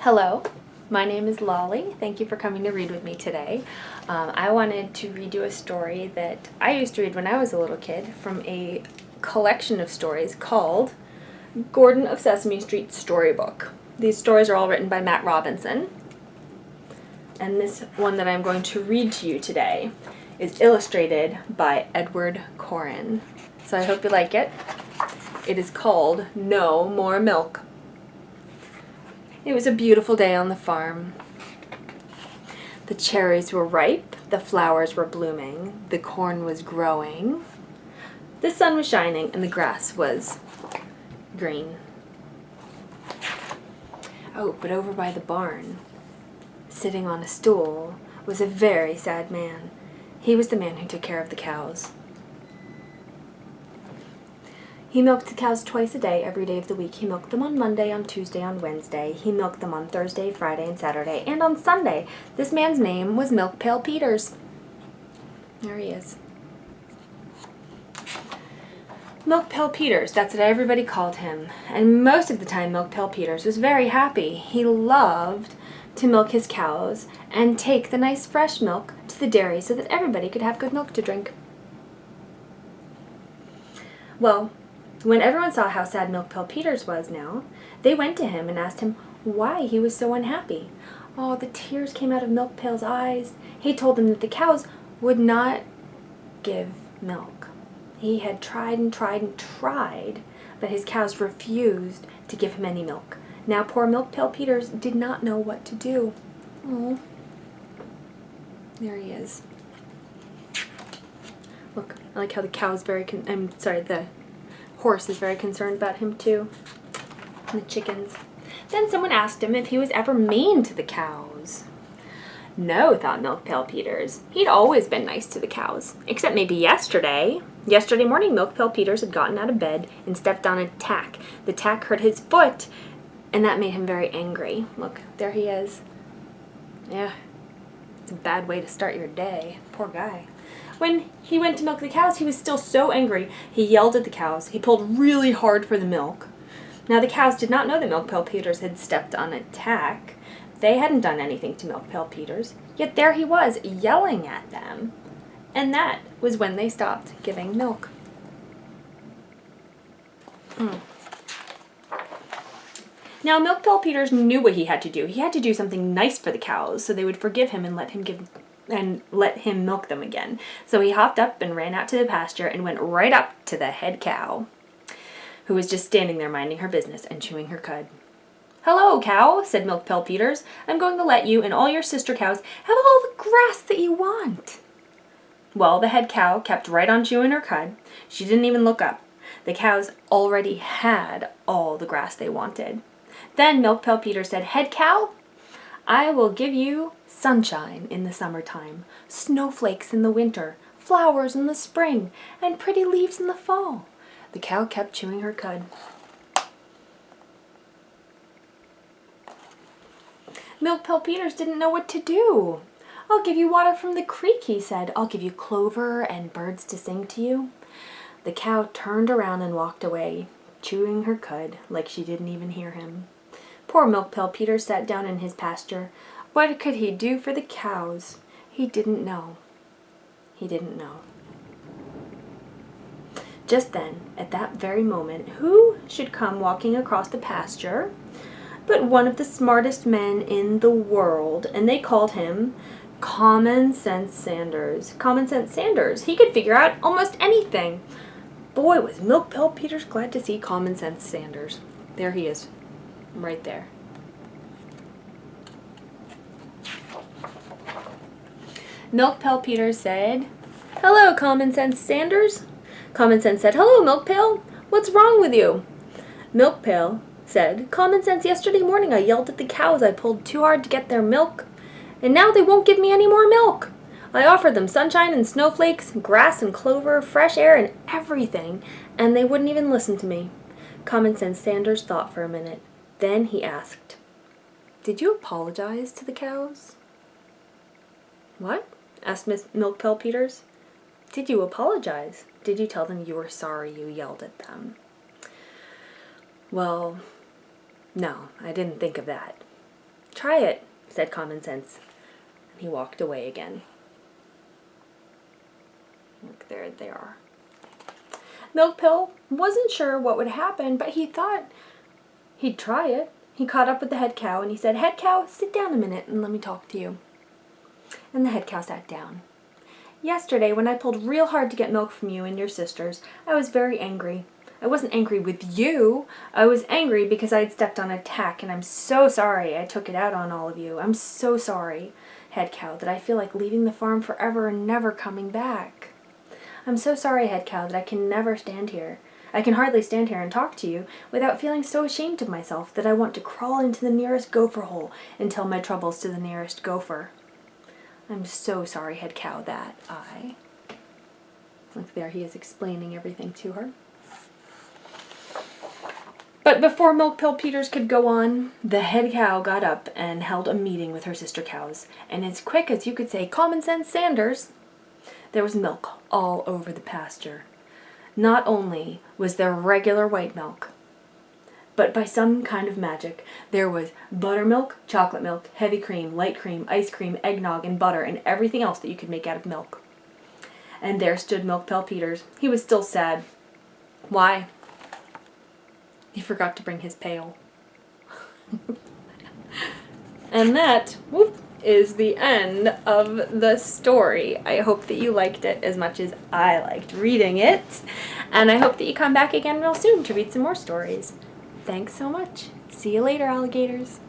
Hello, my name is Lolly. Thank you for coming to read with me today. I wanted to read you a story that I used to read when I was a little kid from a collection of stories called Gordon of Sesame Street Storybook. These stories are all written by Matt Robinson. And this one that I'm going to read to you today is illustrated by Edwin Koren. So I hope you like it. It is called No More Milk. It was a beautiful day on the farm. The cherries were ripe, the flowers were blooming, the corn was growing, the sun was shining, and the grass was green. Oh, but over by the barn, sitting on a stool, was a very sad man. He was the man who took care of the cows. He milked the cows twice a day, every day of the week. He milked them on Monday, on Tuesday, on Wednesday. He milked them on Thursday, Friday, and Saturday, and on Sunday. This man's name was Milk Pail Peters. There he is. Milk Pail Peters, that's what everybody called him. And most of the time, Milk Pail Peters was very happy. He loved to milk his cows and take the nice fresh milk to the dairy so that everybody could have good milk to drink. Well, when everyone saw how sad Milk Pail Peters was now, they went to him and asked him why he was so unhappy. Oh, the tears came out of Milk Pail's eyes. He told them that the cows would not give milk. He had tried and tried and tried, but his cows refused to give him any milk. Now poor Milk Pail Peters did not know what to do. Oh, there he is. Look, I like how the cow's the horse is very concerned about him too. And the chickens. Then someone asked him if he was ever mean to the cows. No, thought Milk Pail Peters. He'd always been nice to the cows. Except maybe yesterday. Yesterday morning, Milk Pail Peters had gotten out of bed and stepped on a tack. The tack hurt his foot, and that made him very angry. Look, there he is. Yeah, it's a bad way to start your day. Poor guy. When he went to milk the cows, he was still so angry. He yelled at the cows. He pulled really hard for the milk. Now, the cows did not know that Milk Pail Peters had stepped on a tack. They hadn't done anything to Milk Pail Peters. Yet there he was, yelling at them. And that was when they stopped giving milk. Now, Milk Pail Peters knew what he had to do. He had to do something nice for the cows so they would forgive him and let him milk them again. So he hopped up and ran out to the pasture and went right up to the head cow, who was just standing there minding her business and chewing her cud. "Hello, cow," said Milk Pail Peters. "I'm going to let you and all your sister cows have all the grass that you want." Well, the head cow kept right on chewing her cud. She didn't even look up. The cows already had all the grass they wanted. Then Milk Pail Peters said, "Head cow, I will give you sunshine in the summertime, snowflakes in the winter, flowers in the spring, and pretty leaves in the fall." The cow kept chewing her cud. Milk Pail Peters didn't know what to do. "I'll give you water from the creek," he said. "I'll give you clover and birds to sing to you." The cow turned around and walked away, chewing her cud like she didn't even hear him. Poor Milk Pail Peters sat down in his pasture. What could he do for the cows? He didn't know. He didn't know. Just then, at that very moment, who should come walking across the pasture but one of the smartest men in the world, and they called him Common Sense Sanders. Common Sense Sanders. He could figure out almost anything. Boy, was Milk Pail Peters glad to see Common Sense Sanders. There he is. Right there. Milk Pail Peters said, "Hello, Common Sense Sanders." Common Sense said, "Hello, Milk Pail. What's wrong with you?" Milk Pail said, "Common Sense, yesterday morning I yelled at the cows. I pulled too hard to get their milk, and now they won't give me any more milk. I offered them sunshine and snowflakes, grass and clover, fresh air and everything, and they wouldn't even listen to me." Common Sense Sanders thought for a minute. Then he asked, "Did you apologize to the cows?" "What?" asked Milk Pail Peters. "Did you apologize? Did you tell them you were sorry you yelled at them?" "Well, no, I didn't think of that." try it," said Common Sense. And he walked away again. Look, there they are. Milk Pill wasn't sure what would happen, but he thought he'd try it. He caught up with the head cow and he said, "Head cow, sit down a minute and let me talk to you." And the head cow sat down. "Yesterday, when I pulled real hard to get milk from you and your sisters, I was very angry. I wasn't angry with you. I was angry because I had stepped on a tack, and I'm so sorry I took it out on all of you. I'm so sorry, head cow, that I feel like leaving the farm forever and never coming back. I'm so sorry, head cow, that I can never stand here. I can hardly stand here and talk to you without feeling so ashamed of myself that I want to crawl into the nearest gopher hole and tell my troubles to the nearest gopher. I'm so sorry, head cow, that I..." Look, there he is explaining everything to her. But before Milk Pill Peters could go on, the head cow got up and held a meeting with her sister cows, and as quick as you could say Common Sense Sanders, there was milk all over the pasture. Not only was there regular white milk, but by some kind of magic, there was buttermilk, chocolate milk, heavy cream, light cream, ice cream, eggnog, and butter, and everything else that you could make out of milk. And there stood Milk Pill Peters. He was still sad. Why? He forgot to bring his pail. And that, is the end of the story. I hope that you liked it as much as I liked reading it. And I hope that you come back again real soon to read some more stories. Thanks so much. See you later, alligators.